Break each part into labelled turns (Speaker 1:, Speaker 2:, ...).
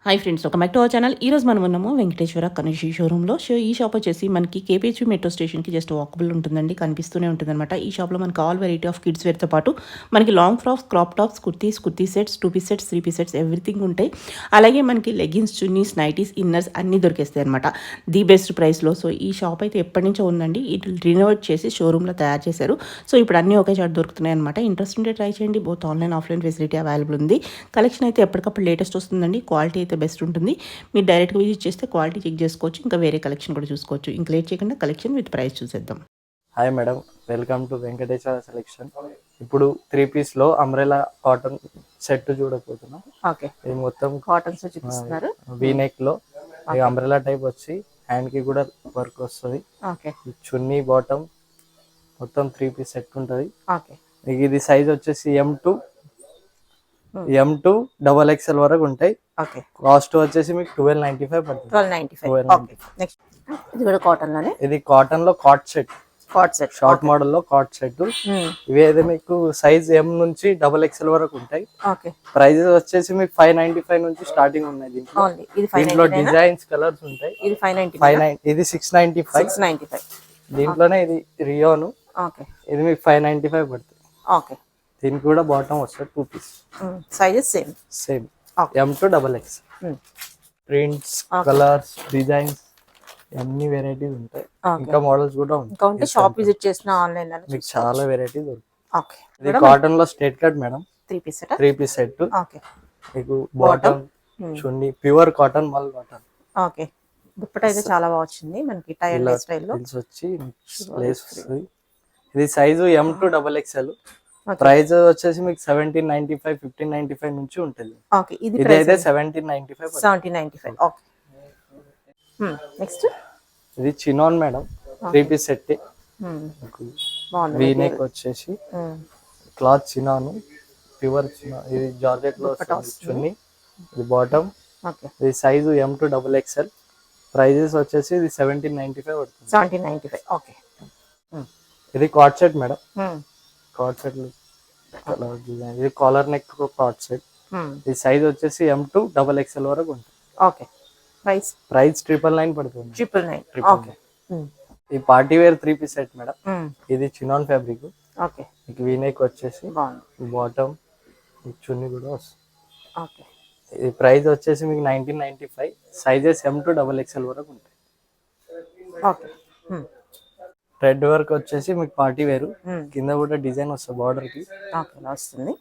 Speaker 1: Hi friends, welcome back to our channel. ఈరోజు మనం ఉన్నాము వెంకటేశ్వర కనిషి షోరూంలో. ఈ షాప్ వచ్చేసి మనకి కేపీహెచ్బీ మెట్రో స్టేషన్కి జస్ట్ వాకబుల్ ఉంటుందండి, కనిపిస్తూనే ఉంటుందన్నమాట. ఈ షాప్లో మనకి ఆల్ వెరైటీ ఆఫ్ కిడ్స్ వేర్తో పాటు మనకి long frocks, crop tops, kurti sets, 2 piece sets, 3 piece sets everything ఉంటాయి. అలాగే మనకి లెగిన్స్, చున్నీస్, నైటీస్, ఇన్నర్స్ అన్నీ దొరికేస్తాయి అనమాట ది బెస్ట్ ప్రైస్లో. సో ఈ షాప్ అయితే ఎప్పటి నుంచో ఉందండి, ఇటు రినోవేట్ చేసి షోరూంలో తయారు చేశారు. సో ఇప్పుడు అన్నీ ఒకే చోట దొరుకుతున్నాయి అనమాట. ఇంట్రెస్ట్ ఉంటే ట్రై చేయండి. Both online offline facility available ఉంది. కలెక్షన్ అయితే ఎప్పటికప్పుడు లేటెస్ట్ వస్తుందండి. క్వాలిటీ అయితే బెస్ట్ ఉంటుంది. మీరు డైరెక్ట్గా విజిట్ చేస్తే క్వాలిటీ చెక్ చేసుకోవచ్చు, ఇంకా వేరే కలెక్షన్ కూడా చూసుకోవచ్చు. ఇంకా లేట్ చేయకుండా కలెక్షన్ విత్ ప్రైస్ చూసేద్దాం.
Speaker 2: Hi madam, welcome to Venkateswara selection. ఇప్పుడు 3 పీస్లో అంబ్రెలా కాటన్ సెట్ చూడకపోతున్నాం.
Speaker 1: ఓకే,
Speaker 2: ఇది మొత్తం
Speaker 1: కాటన్స్ చూపిస్తున్నారు.
Speaker 2: వీనెక్ లో అంబ్రెలా టైప్ వచ్చి హ్యాండ్ కి కూడా వర్క్ వస్తుంది.
Speaker 1: ఓకే,
Speaker 2: చున్నీ బాటమ్ మొత్తం 3 పీస్ సెట్ ఉంటుంది.
Speaker 1: ఓకే,
Speaker 2: మీకు ఇది సైజ్ వచ్చేసి M2 XXL వరకు ఉంటాయి.
Speaker 1: ఓకే,
Speaker 2: కాస్ట్ వచ్చేసి మీకు 1295 పడుతుంది.
Speaker 1: 1295. ఓకే, నెక్స్ట్ ఇది కూడా కాటన్ లోనే.
Speaker 2: ఇది కాటన్ లో కాట్ సెట్, షార్ట్ మోడల్ లో కాట్ సెట్. ఇవి అయితే మీకు సైజ్ M నుంచి XXL వరకు ఉంటాయి. ప్రైజెస్ వచ్చేసి మీకు 595 నుంచి స్టార్టింగ్ ఉన్నాయి. దీంట్లో డిజైన్స్, కలర్స్ ఉంటాయి. ఇది 695. దీంట్లోనే ఇది రియోను. ఇది మీకు 595 పడుతుంది. దీనికి కూడా బాటమ్ వస్తుంది 2 piece.
Speaker 1: Sizes same
Speaker 2: M2 XXL. Prints, colours, designs అన్ని వెరైటీస్ ఉంటాయి. ఇంకా మోడల్స్ కూడా ఉంటాయి.
Speaker 1: షాప్ విజిట్ చేసిన ఆన్లైన్
Speaker 2: మీకు చాలా వెరైటీస్ దొరుకుతాయి. ఇది కాటన్ లో straight cut madam, 3 piece set. మీకు bottom, chunni pure cotton, mul cotton.
Speaker 1: Okay, dupatta అయితే చాలా బాగా వచ్చింది మనకి టైల్ స్టైల్లో
Speaker 2: వచ్చి లేస్ వస్తుంది. ఇది సైజు M2 XXL. ప్రైస్ వచ్చేసి మీకు 1795, 1595 నుంచి ఉంటుంది. ఇది అయితే 1795.
Speaker 1: ఓకే, నెక్స్ట్
Speaker 2: ఇది chinon madam, 3 piece set. V neck వచ్చేసి క్లాత్ చినాను, ప్యూర్ చినాన్. ఇది జార్జెట్ లో చున్నీ, ఇది బాటమ్. ఇది సైజు M2 XXL. ప్రైజెస్ వచ్చేసి ఇది 1795 పడుతుంది.
Speaker 1: 1795. ఓకే,
Speaker 2: ఇది card set madam. Card set colour design. ఇది కాలర్ నెక్ కార్డ్ సెట్. ఇది సైజ్ వచ్చేసి M2 XXL వరకు ఉంటుంది.
Speaker 1: ఓకే, ప్రైస్
Speaker 2: 999 పడుతుంది.
Speaker 1: 999. ఓకే,
Speaker 2: ఈ party wear 3 piece set madam. ఇది చినాన్ ఫ్యాబ్రిక్.
Speaker 1: ఓకే,
Speaker 2: మీకు వీనెక్ వచ్చేసి బాటమ్, చున్నీ కూడా వస్తుంది.
Speaker 1: ఓకే,
Speaker 2: ఇది ప్రైస్ వచ్చేసి మీకు 1995. సైజెస్ M2 XXL వరకు ఉంటాయి.
Speaker 1: ఓకే,
Speaker 2: రెడ్ వర్క్ వచ్చేసి మీకు పార్టీ వేరు. కింద కూడా డిజైన్ వస్తుంది బార్డర్ కి.
Speaker 1: వస్తుంది,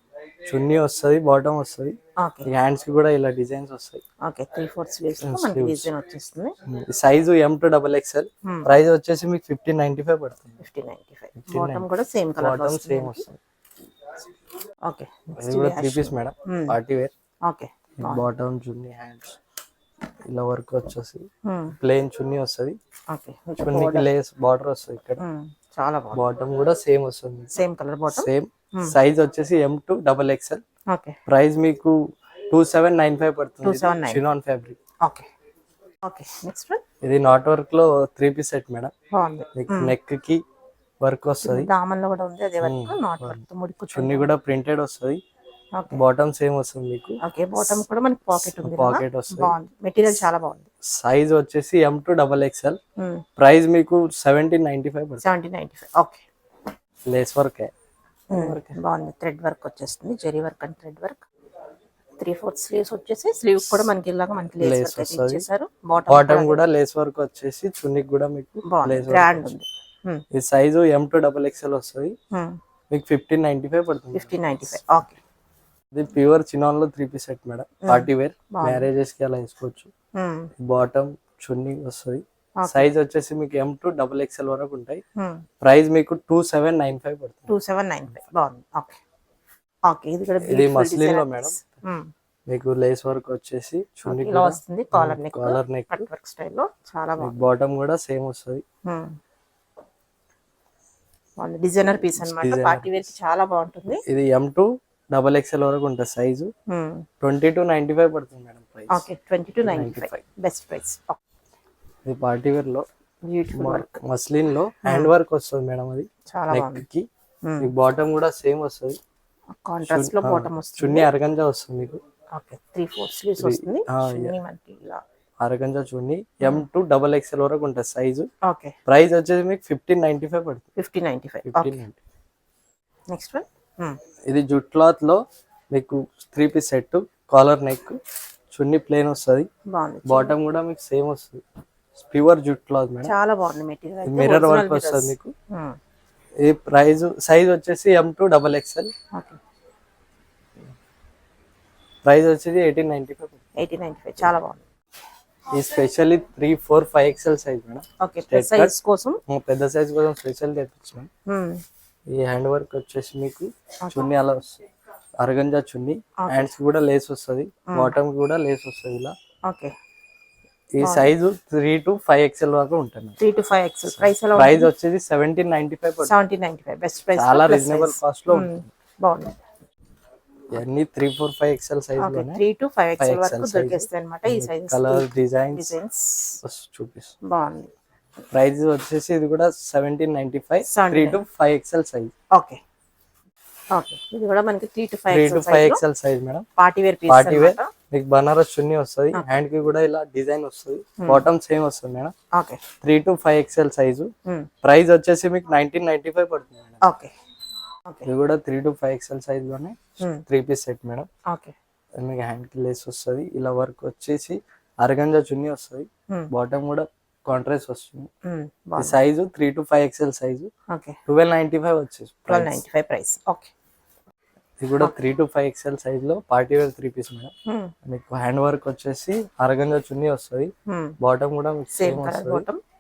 Speaker 2: చున్నీ వస్తుంది, బాటమ్ వస్తుంది. హ్యాండ్స్ కి కూడా ఇలా డిజైన్స్ వస్తాయి.
Speaker 1: ఓకే, 3/4 స్లీవ్స్ మనకి డిజైన్ వచ్చేస్తుంది.
Speaker 2: Size M2 XXL. ప్రైస్ వచ్చేసి మీకు 1595 పడుతుంది.
Speaker 1: 1595. బాటమ్ కూడా సేమ్ కలర్ లో వస్తుంది.
Speaker 2: సేమ్ వస్తుంది.
Speaker 1: ఓకే,
Speaker 2: ఇది కూడా 3 piece madam, party wear.
Speaker 1: Okay,
Speaker 2: bottom, చున్నీ, హ్యాండ్స్ ఇలా వర్క్ వచ్చేసి ప్లెయిన్ చున్నీ వస్తుంది. చున్నీకి లేస్ బార్డర్ వస్తుంది ఇక్కడ.
Speaker 1: చాలా బాగుంది.
Speaker 2: బాటమ్ కూడా సేమ్ వస్తుంది,
Speaker 1: same colour bottom.
Speaker 2: Same size వచ్చేసి M2 XXL.
Speaker 1: ఓకే,
Speaker 2: ప్రైస్ మీకు 2795 పడుతుంది. Chinon fabric.
Speaker 1: Okay, okay, next
Speaker 2: ఇది నాట్ వర్క్ లో 3 పీస్ సెట్ మేడం.
Speaker 1: బాగుంది.
Speaker 2: మీకు నెక్ కి వర్క్ వస్తుంది,
Speaker 1: దామన్ లో కూడా ఉంది అదే వర్క్. నాట్ వర్క్ తో ముడి
Speaker 2: చున్నీ కూడా ప్రింటెడ్ వస్తుంది. బాటమ్ సేమ్ వస్తుంది మీకు.
Speaker 1: ఓకే, బాటమ్ కూడా మనకి పాకెట్ ఉంది.
Speaker 2: పాకెట్ వస్తుంది.
Speaker 1: బాగుంది, మెటీరియల్ చాలా బాగుంది.
Speaker 2: సైజ్ వచ్చేసి M2 XXL. ప్రైస్ మీకు 1795 పడుతుంది.
Speaker 1: 1795. ఓకే,
Speaker 2: లేస్ వర్క్
Speaker 1: బాగుంది. థ్రెడ్ వర్క్ వచ్చేస్తుంది, zari work and thread work. 3/4 sleeves వచ్చేసి స్లీవ్ కూడా మనకి ఇలాగా మనకి లేస్ వర్క్ ఇచ్చేసారు.
Speaker 2: బాటమ్ కూడా లేస్ వర్క్ వచ్చేసి చున్నీకి కూడా మీకు
Speaker 1: గ్రాండ్ ఉంది.
Speaker 2: ఈ సైజు M2 XXL వస్తుంది. మీకు 1595 పడుతుంది.
Speaker 1: 1595. ఓకే,
Speaker 2: ఇది ప్యూర్ చినాన్ లో 3 piece set madam, party wear, marriages కి అలా వేసుకోవచ్చు. బాటమ్, చున్నీ వస్తుంది. సైజ్ వచ్చేసి మీకు M2 XXL వరకు ఉంటాయి. ప్రైస్ మీకు 2795 పడుతుంది.
Speaker 1: 2795. బాగుంది. ఓకే, ఓకే,
Speaker 2: ఇది మస్లిన్ లో మేడం. మీకు లేస్ వర్క్ వచ్చేసి చున్నీ
Speaker 1: ఇలా వస్తుంది. Collar neck
Speaker 2: cut
Speaker 1: work style లో చాలా బాగుంది.
Speaker 2: బాటమ్ కూడా సేమ్ వస్తుంది.
Speaker 1: డిజైనర్ పీస్ అన్నమాట, పార్టీ వేర్ కి చాలా బాగుంటుంది.
Speaker 2: ఇది M2 XXL వరకు ఉంటుంది. సైజు 2295 పడుతుంది madam. Price
Speaker 1: okay, 2295. Best price.
Speaker 2: ఇది పార్టీ వేర్ లో
Speaker 1: బ్యూటిఫుల్ వర్క్,
Speaker 2: మస్లిన్ లో హ్యాండ్ వర్క్ వస్తుంది మేడం. అది
Speaker 1: చాలా
Speaker 2: నెక్ కి. బాటమ్ కూడా సేమ్ వస్తుంది.
Speaker 1: కాంట్రాస్ట్ లో బాటమ్ వస్తుంది.
Speaker 2: చున్నీ అరగంజా వస్తుంది మీకు.
Speaker 1: ఓకే 3/4 స్లీవ్స్ వస్తుంది చున్నీ మనకి ఇలా
Speaker 2: organza chunni M to XXL వరకు ఉంటుంది సైజు.
Speaker 1: ఓకే
Speaker 2: ప్రైస్ వచ్చేసి మీకు 1595 పడుతుంది.
Speaker 1: 1595. నెక్స్ట్ వన్
Speaker 2: ఇది జూట్ క్లాత్ లో మీకు 3 పీస్ సెట్, కాలర్ నెక్, చున్నీ ప్లేన్ వస్తుంది,
Speaker 1: బాగుంది.
Speaker 2: బాటమ్ కూడా మీకు సేమ్ వస్తుంది. ప్యూర్ జూట్ క్లాత్ మేడం,
Speaker 1: చాలా బాగుంది మెటీరియల్.
Speaker 2: మిర్రర్ వర్క్ వస్తుంది మీకు. ఇది ప్రైస్ సైజ్ వచ్చేసి M to XXL.
Speaker 1: Okay
Speaker 2: price వచ్చేసి 1895.
Speaker 1: చాలా బాగుంది.
Speaker 2: ఈ specially 3, 4, 5XL size madam.
Speaker 1: Okay size కోసం
Speaker 2: పెద్ద సైజ్ కోసం స్పెషల్ తెప్పించాం. ఈ హ్యాండ్ వర్క్ వచ్చేసి మీకు చున్నీ అలా వస్తుంది, అరగంజా చున్నీ, హ్యాండ్స్ కూడా లేస్ వస్తుంది, బాటమ్ కూడా లేస్ వస్తుంది ఇలా.
Speaker 1: ఓకే
Speaker 2: ఈ సైజు 3 to 5XL వరకు ఉంటుంది.
Speaker 1: 3 to 5XL.
Speaker 2: ప్రైస్ వచ్చేసి 1795.
Speaker 1: బెస్ట్ ప్రైస్,
Speaker 2: చాలా రీజనబుల్ కాస్ట్ లో
Speaker 1: బాగుంది.
Speaker 2: ఇవన్నీ 3, 4, 5XL సైజ్ లోనే
Speaker 1: 3 to 5XL వరకు దొరికేస్తాయి అన్నమాట. ఈ సైజ్
Speaker 2: కలర్ డిజైన్స్ చూపిస్తాను.
Speaker 1: బాగుంది.
Speaker 2: ప్రైస్ వచ్చేసి ఇది కూడా 1795, 3 to 5XL size.
Speaker 1: Okay okay ఇది కూడా మనకి 3 to
Speaker 2: 5XL size madam.
Speaker 1: Party wear piece
Speaker 2: party wear మీకు బనారస్ చున్నీ వస్తుంది, హ్యాండ్ కి కూడా ఇలా డిజైన్ వస్తుంది, బాటమ్ సేమ్ వస్తుంది madam.
Speaker 1: Okay
Speaker 2: 3 to 5XL size. Price వచ్చేసి మీకు 1995 పడుతుంది మేడం.
Speaker 1: ఓకే ఓకే
Speaker 2: ఇది కూడా 3 to 5XL సైజ్ లోనే 3 పీస్ సెట్ మేడం.
Speaker 1: ఓకే
Speaker 2: మీకు హ్యాండ్ కి లేస్ వస్తుంది, ఇలా వర్క్ వచ్చేసి అరగంజా చున్నీ వస్తుంది, బాటమ్ కూడా కాంట్రాస్ట్ వస్తుంది. ఈ size 3 to 5XL size.
Speaker 1: Okay
Speaker 2: 1295 వచ్చేసి
Speaker 1: 1295 ప్రైస్. ఓకే
Speaker 2: ఇది కూడా 3 to 5XL సైజ్ లో పార్టీ వేర్ 3 పీస్ మేడం. మీకు హ్యాండ్ వర్క్ వచ్చేసి అరగంజా చున్నీ వస్తుంది, బాటమ్ కూడా మీకు సేమ్ వస్తుంది.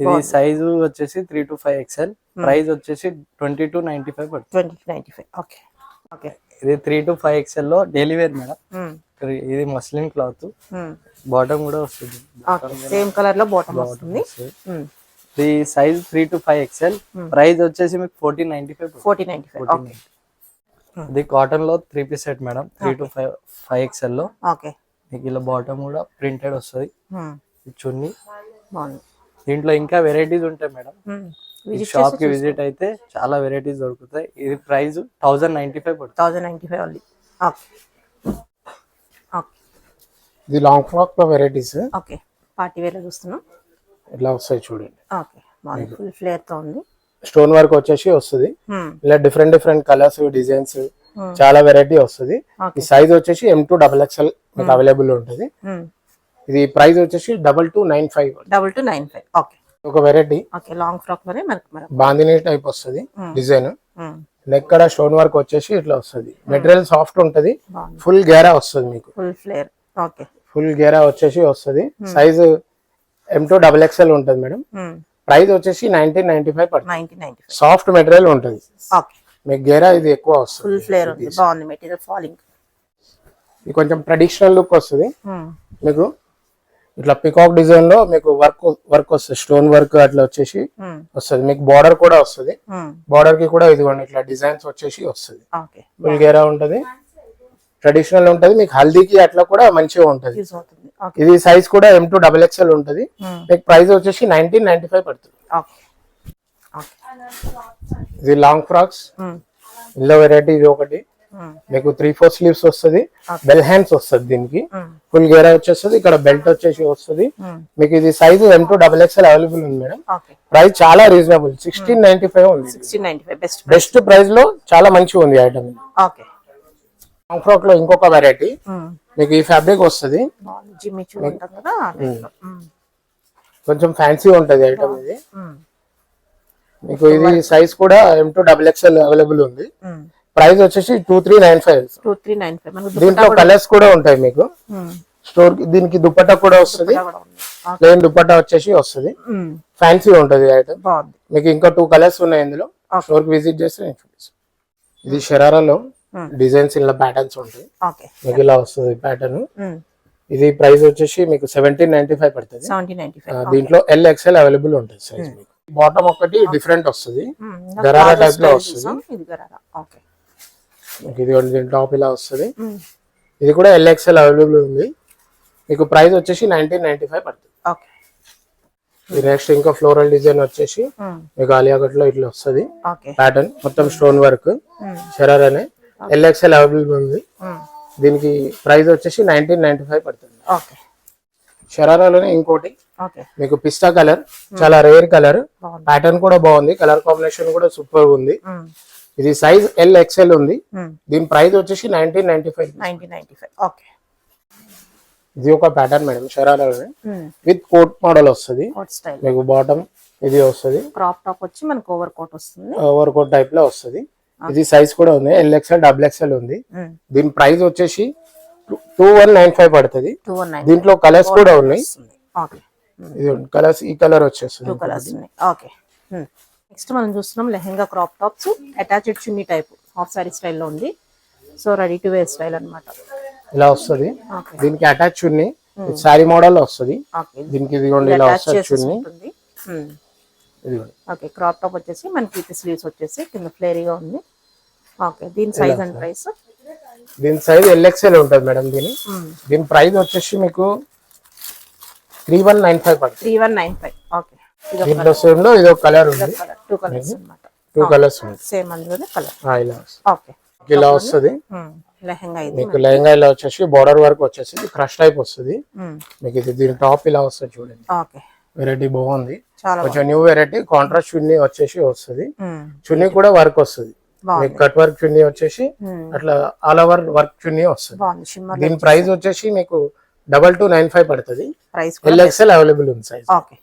Speaker 2: ఇది సైజు వచ్చేసి 3 to 5XL. ప్రైస్ వచ్చేసి 2295 పడుతుంది.
Speaker 1: 2295. ఓకే ఓకే
Speaker 2: ఇది 3 to 5XL లో డైలీ వేర్ మేడం. ఇది మస్లిన్ క్లాత్, బాటమ్ కూడా వస్తుంది,
Speaker 1: సేమ్ కలర్ లో బాటమ్ వస్తుంది.
Speaker 2: ఇది సైజ్ 3 to 5XL. ప్రైస్ వచ్చేసి మీకు 1495.
Speaker 1: 1495.
Speaker 2: ఇది కాటన్ లో 3 piece set madam. 3 to 5XL లో.
Speaker 1: ఓకే
Speaker 2: మీకు ఇలా బాటమ్ కూడా ప్రింటెడ్ వస్తుంది, చున్నీ
Speaker 1: బాగుంది.
Speaker 2: దీంట్లో ఇంకా వెరైటీస్ ఉంటాయి మేడం. ఈ షాప్ కి విజిట్ అయితే చాలా వెరైటీస్ దొరుకుతాయి. ఇది ప్రైస్ 1095 పడుతుంది.
Speaker 1: 1095 ఓన్లీ. ఓకే ఓకే
Speaker 3: ఇది లాంగ్ ఫ్రాక్ లో వెరైటీస్.
Speaker 1: ఓకే పార్టీ వేర్ లో చూస్తున్నాం,
Speaker 3: ఇట్లా వస్తాయి చూడండి.
Speaker 1: ఓకే బాగుంది, ఫుల్ ఫ్లేర్ తో ఉంది.
Speaker 3: స్టోన్ వర్క్ వచ్చేసి వస్తుంది, ఇలా డిఫరెంట్ కలర్స్ డిజైన్స్ చాలా వెరైటీ వస్తుంది. ఈ సైజ్ వచ్చేసి M to XXL మీకు అవైలబుల్ ఉంటుంది. ఇది ప్రైస్ వచ్చేసి 2295.
Speaker 1: 2295. ఓకే
Speaker 3: ఒక వెరైటీ.
Speaker 1: ఓకే లాంగ్ ఫ్రాక్ లోనే మనకి
Speaker 3: బాందిని టైప్ వస్తుంది డిజైన్. నెక్ కూడా స్టోన్ వర్క్ వచ్చేసి ఇట్లా వస్తుంది, మెటీరియల్ సాఫ్ట్ ఉంటది, ఫుల్ గేరా వస్తుంది మీకు.
Speaker 1: Full flare. ఓకే
Speaker 3: ఫుల్ గేరా వచ్చేసి వస్తుంది. సైజ్ M to XXL ఉంటుంది మేడం. ప్రైస్ వచ్చేసి 1995 పడుతుంది.
Speaker 1: 1995.
Speaker 3: సాఫ్ట్ మెటీరియల్ ఉంటుంది.
Speaker 1: ఓకే
Speaker 3: మీకు గేరా ఇది ఎక్కువ వస్తుంది,
Speaker 1: ఫుల్ ఫ్లేర్ ఉంది, బాగుంది మెటీరియల్ ఫాలింగ్.
Speaker 3: ఇది కొంచెం ట్రెడిషనల్ లుక్ వస్తుంది మీకు. ఇట్లా పికాక్ డిజైన్ లో మీకు వర్క్ వస్తుంది, స్టోన్ వర్క్ అట్లా వచ్చేసి వస్తుంది. మీకు బార్డర్ కూడా వస్తుంది, బార్డర్ కి కూడా ఇదిగోండి ఇట్లా డిజైన్స్ వచ్చేసి వస్తుంది. ఫుల్ గేరా ఉంటది, ట్రెడిషనల్ ఉంటది. మీకు హల్దీకి అట్లా కూడా మంచిగా ఉంటది. ఇది సైజ్ కూడా M to XXL ఉంటది. మీకు ప్రైస్ వచ్చేసి 1995 పడుతుంది. ఇది లాంగ్ ఫ్రాక్స్, ఇందులో వెరైటీ ఇది ఒకటి. మీకు 3, 4 స్లీవ్స్ వస్తుంది, బెల్ హ్యాండ్స్ వస్తుంది, దీనికి ఫుల్ గేరా వచ్చేస్తుంది, ఇక్కడ బెల్ట్ వచ్చేసి వస్తుంది. మీకు ఇది size M to XXL available ఉంది మేడం. ప్రైస్ చాలా రీజనబుల్, 1695 ఉంది.
Speaker 1: 1695
Speaker 3: బెస్ట్ ప్రైస్ లో చాలా మంచిగా ఉంది ఐటమ్.
Speaker 1: ఓకే
Speaker 3: లాంగ్ ఫ్రాక్ లో ఇంకొక వెరైటీ, మీకు ఈ ఫ్యాబ్రిక్ వస్తుంది, కొంచెం ఫ్యాన్సీ ఉంటది ఐటమ్ ఇది. మీకు ఇది సైజ్ కూడా M to XXL అవైలబుల్ ఉంది. ప్రైస్ వచ్చేసి 2395. దీంట్లో కలర్స్ కూడా ఉంటాయి మీకు. స్టోర్ దీనికి దుపట్టా కూడా వస్తుంది, ప్లెయిన్ దుపట్టా వచ్చేసి వస్తుంది, ఫ్యాన్సీ ఉంటది ఐటమ్. మీకు ఇంకా 2 కలర్స్ ఉన్నాయి ఇందులో, స్టోర్ కి విజిట్ చేస్తే నేను చూపిస్తాను. ఇది షరారాలో డిజైన్స్ ఇలా ప్యాటర్న్స్ ఉంటాయి, మీకు ఇలా వస్తుంది ప్యాటర్న్. ఇది ప్రైస్ వచ్చేసి మీకు 1795 పడుతుంది. దీంట్లో LXL అవైలబుల్ ఉంటుంది సైజ్. మీకు బాటమ్ ఒకటి డిఫరెంట్ వస్తుంది, గరారా టైప్ లో వస్తుంది. ఇది దీని టాప్ ఇలా వస్తుంది. ఇది కూడా LXL అవైలబుల్ ఉంది. మీకు ప్రైస్ వచ్చేసి 1995 పడుతుంది. ఇది నెక్స్ట్ ఇంకా ఫ్లోరల్ డిజైన్ వచ్చేసి మీకు ఆలియా కట్ లో ఇట్లా వస్తుంది ప్యాటర్న్, మొత్తం స్టోన్ వర్క్, షరారానే. LXL అవైలబుల్ ఉంది. దీనికి ప్రైస్ వచ్చేసి 1995 పడుతుంది.
Speaker 1: ఓకే.
Speaker 3: షరారాలోనే ఇంకోటి
Speaker 1: ఓకే.
Speaker 3: మీకు పిస్తా కలర్, చాలా రేర్ కలర్, ప్యాటర్న్ కూడా బాగుంది, కలర్ కాంబినేషన్ కూడా సూపర్ ఉంది. ఇది సైజ్ LXL ఉంది. దీని ప్రైస్ వచ్చేసి 1995.
Speaker 1: ఓకే.
Speaker 3: ఇది ఒక ప్యాటర్న్ మేడం, షరారాలోనే విత్ కోట్ మోడల్ వస్తుంది.
Speaker 1: కోట్ స్టైల్
Speaker 3: మీకు బాటమ్ ఇది వస్తుంది,
Speaker 1: క్రాప్ టాప్ వచ్చి మనకు ఓవర్ కోట్ వస్తుంది.
Speaker 3: ఓవర్ కోట్ టైప్ లో వస్తుంది. ఇది సైజ్ కూడా ఉంది, LXL XXL ఉంది. దీని ప్రైస్ వచ్చేసి 2195 పడుతుంది. దీంట్లో కలర్స్ కూడా ఉన్నాయి. ఇది కలర్స్, ఈ కలర్ వచ్చేస్తుంది.
Speaker 1: ఓకే. నెక్స్ట్ మనం చూస్తున్నాం lehenga crop tops, attached chunni type half sari స్టైల్లో ఉంది. So ready to wear style అన్నమాట.
Speaker 3: ఇలా వస్తుంది. దీనికి అటాచ్ చున్నీ సారీ మోడల్ వస్తుంది. దీనికి ఇదిగోండి ఇలా వస్తుంది చున్నీ.
Speaker 1: ఓకే. క్రాప్ టాప్ వచ్చేసి మనకి స్లీవ్స్ వచ్చేసి కింద ఫ్లేరీగా ఉంది. ఓకే. దీని సైజ్ అండ్ ప్రైస్?
Speaker 3: దీని సైజ్ LXL ఉంటుంది మేడం. దీని ప్రైస్ వచ్చేసి మీకు 3195 పడుతుంది.
Speaker 1: 3195. ఓకే.
Speaker 3: దీంట్లో సేమ్ లో ఇది ఒక కలర్ ఉంది,
Speaker 1: 2 కలర్స్ అన్నమాట.
Speaker 3: 2 కలర్స్ ఉంది
Speaker 1: సేమ్ అందులోనే కలర్.
Speaker 3: ఇలా
Speaker 1: ఓకే.
Speaker 3: ఇలా వస్తుంది
Speaker 1: లెహంగా. ఇది
Speaker 3: మీకు లెహంగా ఇలా వచ్చేసి బార్డర్ వర్క్ వచ్చేసి క్రష్ టైప్ వస్తుంది మీకు. ఇది దీని టాప్ ఇలా వస్తుంది చూడండి.
Speaker 1: ఓకే.
Speaker 3: వెరైటీ బాగుంది,
Speaker 1: చాలా
Speaker 3: కొంచెం న్యూ వెరైటీ. కాంట్రాస్ట్ చున్నీ వచ్చేసి వస్తుంది, చున్నీ కూడా వర్క్ వస్తుంది. మీకు కట్ వర్క్ చున్నీ వచ్చేసి అట్లా ఆల్ ఓవర్ వర్క్ చున్నీ వస్తుంది. దీని ప్రైస్ వచ్చేసి మీకు 2295 పడుతుంది. LXL అవైలబుల్ ఉంది సైజ్.
Speaker 1: ఓకే.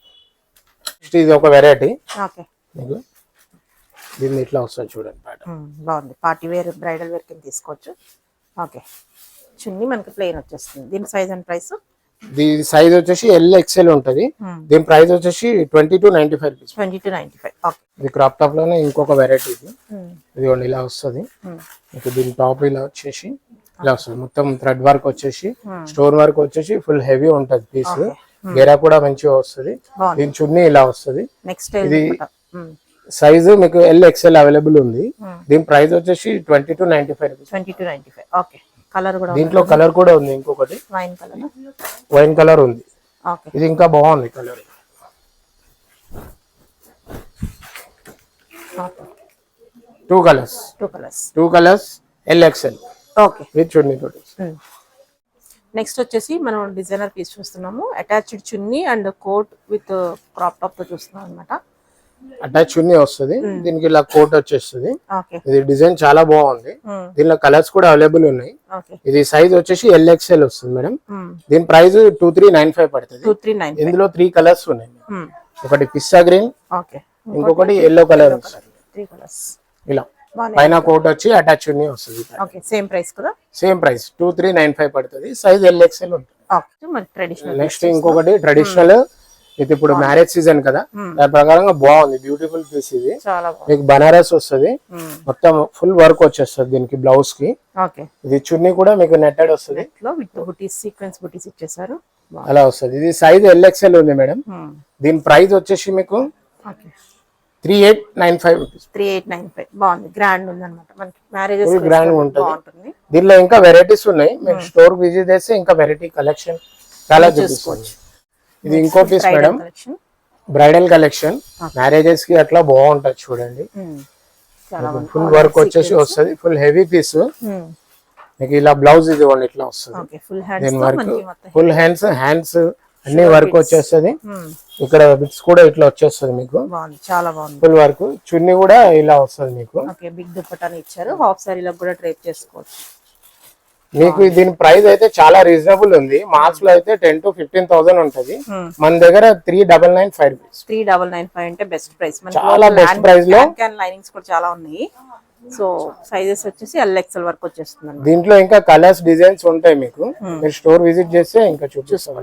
Speaker 3: ఇది ఒక వెరైటీ
Speaker 1: ఓకే.
Speaker 3: మీకు దీన్ని ఇట్లా వస్తుంది చూడండి.
Speaker 1: బాగుంది, పార్టీ వేర్ బ్రైడల్ వేర్ కింద తీసుకోవచ్చు. ఓకే. చున్నీ మనకి ప్లెయిన్ వచ్చేస్తుంది. దీని సైజ్ అండ్ ప్రైస్?
Speaker 3: దీని సైజ్ వచ్చేసి LXL ఉంటది. దీని ప్రైస్ వచ్చేసి 2295 రూపీస్.
Speaker 1: 2295. ఓకే.
Speaker 3: ఇది క్రాప్ టాప్ లోనే ఇంకొక వెరైటీ. ఇదిగోండి ఇలా వస్తుంది మీకు. దీని టాప్ ఇలా వచ్చేసి ఇలా వస్తుంది, మొత్తం థ్రెడ్ వర్క్ వచ్చేసి స్టోన్ వర్క్ వచ్చేసి ఫుల్ హెవీ ఉంటది పీస్. గేరా కూడా మంచిగా వస్తుంది. దీని చున్నీ ఇలా వస్తుంది. ఇది సైజు మీకు LXL అవైలబుల్ ఉంది. దీని ప్రైస్ వచ్చేసి 2295 రూపీస్.
Speaker 1: 2295. ఓకే. కలర్ కూడా,
Speaker 3: దీంట్లో కలర్ కూడా ఉంది ఇంకొకటి, వైన్ కలర్ ఉంది.
Speaker 1: ఓకే.
Speaker 3: ఇది ఇంకా బాగుంది colour. 2 colours LXL.
Speaker 1: Okay.
Speaker 3: With చున్నీ తోటి.
Speaker 1: నెక్స్ట్ వచ్చేసి మనం డిజైనర్ పీస్ చూస్తున్నాము. అటాచ్డ్ చున్నీ and coat with crop top తో చూస్తున్నాం అన్నమాట.
Speaker 3: అటాచ్ చున్నీ వస్తుంది, దీనికి ఇలా కోట్ వచ్చేస్తుంది.
Speaker 1: ఓకే.
Speaker 3: ఇది డిజైన్ చాలా బాగుంది. దీనిలో కలర్స్ కూడా అవైలబుల్ ఉన్నాయి.
Speaker 1: ఓకే.
Speaker 3: ఇది సైజ్ వచ్చేసి LXL వస్తుంది మేడం. దీని ప్రైస్ 2395 పడుతుంది.
Speaker 1: 2395.
Speaker 3: ఇందులో 3 కలర్స్ ఉన్నాయి. ఒకటి పిస్తా గ్రీన్,
Speaker 1: ఓకే,
Speaker 3: ఇంకొకటి ఎల్లో కలర్.
Speaker 1: 3 కలర్స్.
Speaker 3: ఇలా పైన కోట్ వచ్చి అటాచ్ చున్నీ వస్తుంది.
Speaker 1: ఓకే. సేమ్ ప్రైస్ కూడా?
Speaker 3: సేమ్ ప్రైస్ 2395 పడుతుంది. సైజ్ LXL ఉంటుంది.
Speaker 1: ఓకే. మరి ట్రెడిషనల్.
Speaker 3: నెక్స్ట్ ఇంకొకటి ట్రెడిషనల్. ఇది ఇప్పుడు మ్యారేజ్ సీజన్ కదా, దాని ప్రకారంగా బాగుంది, బ్యూటిఫుల్ పీస్. ఇది
Speaker 1: చాలా
Speaker 3: మీకు బనారస్ వస్తుంది, మొత్తం ఫుల్ వర్క్ వచ్చేస్తుంది దీనికి బ్లౌజ్ కి.
Speaker 1: ఓకే.
Speaker 3: ఇది చున్నీ కూడా మీకు నెట్టెడ్ వస్తుంది,
Speaker 1: విత్ బుటీస్, సీక్వెన్స్ బుటీస్ ఇచ్చేసారు.
Speaker 3: అలా వస్తుంది. ఇది సైజ్ LXL ఉంది మేడం. దీని ప్రైస్ వచ్చేసి మీకు 3895 రూపీస్.
Speaker 1: 3895. బాగుంది, గ్రాండ్ ఉంది అనమాట. మనకి మ్యారేజెస్
Speaker 3: గ్రాండ్ ఉంటుంది. దీనిలో ఇంకా వెరైటీస్ ఉన్నాయి, మీరు స్టోర్ విజిట్ చేస్తే ఇంకా వెరైటీ కలెక్షన్ చాలా చూసుకోవచ్చు. ఇది ఇంకో piece madam, bridal collection. Marriages కి అట్లా బాగుంటది చూడండి. ఫుల్ వర్క్ వచ్చేసి వస్తుంది, ఫుల్ హెవీ పీస్. మీకు ఇలా బ్లౌజ్ ఇది ఇట్లా వస్తుంది. దీని వర్క్ ఫుల్ హ్యాండ్స్ అన్ని వర్క్ వచ్చేస్తుంది. ఇక్కడ బిట్స్ కూడా ఇట్లా వచ్చేస్తుంది మీకు.
Speaker 1: చాలా బాగుంది
Speaker 3: ఫుల్ వర్క్. చున్నీ కూడా ఇలా వస్తుంది మీకు.
Speaker 1: బిగ్ దుపట్టాని ఇచ్చారు. హాఫ్ సారీలో కూడా డ్రేప్ చేసుకోవచ్చు.
Speaker 3: మీకు దీని ప్రైస్ అయితే చాలా రీజనబుల్ ఉంది. మార్క్స్ లో అయితే 10 to 15,000 ఉంటది. మన దగ్గర 3995 రూపీస్.
Speaker 1: 3995 అంటే బెస్ట్ ప్రైస్.
Speaker 3: చాలా బెస్ట్ ప్రైస్ లో
Speaker 1: లైనింగ్స్ కూడా చాలా ఉన్నాయి. సో సైజెస్ వచ్చేసి LXL వరకు వచ్చేస్తుంది.
Speaker 3: దీంట్లో ఇంకా కలర్స్ డిజైన్స్ ఉంటాయి మీకు. మీరు స్టోర్ విజిట్ చేస్తే ఇంకా చూపిస్తాం.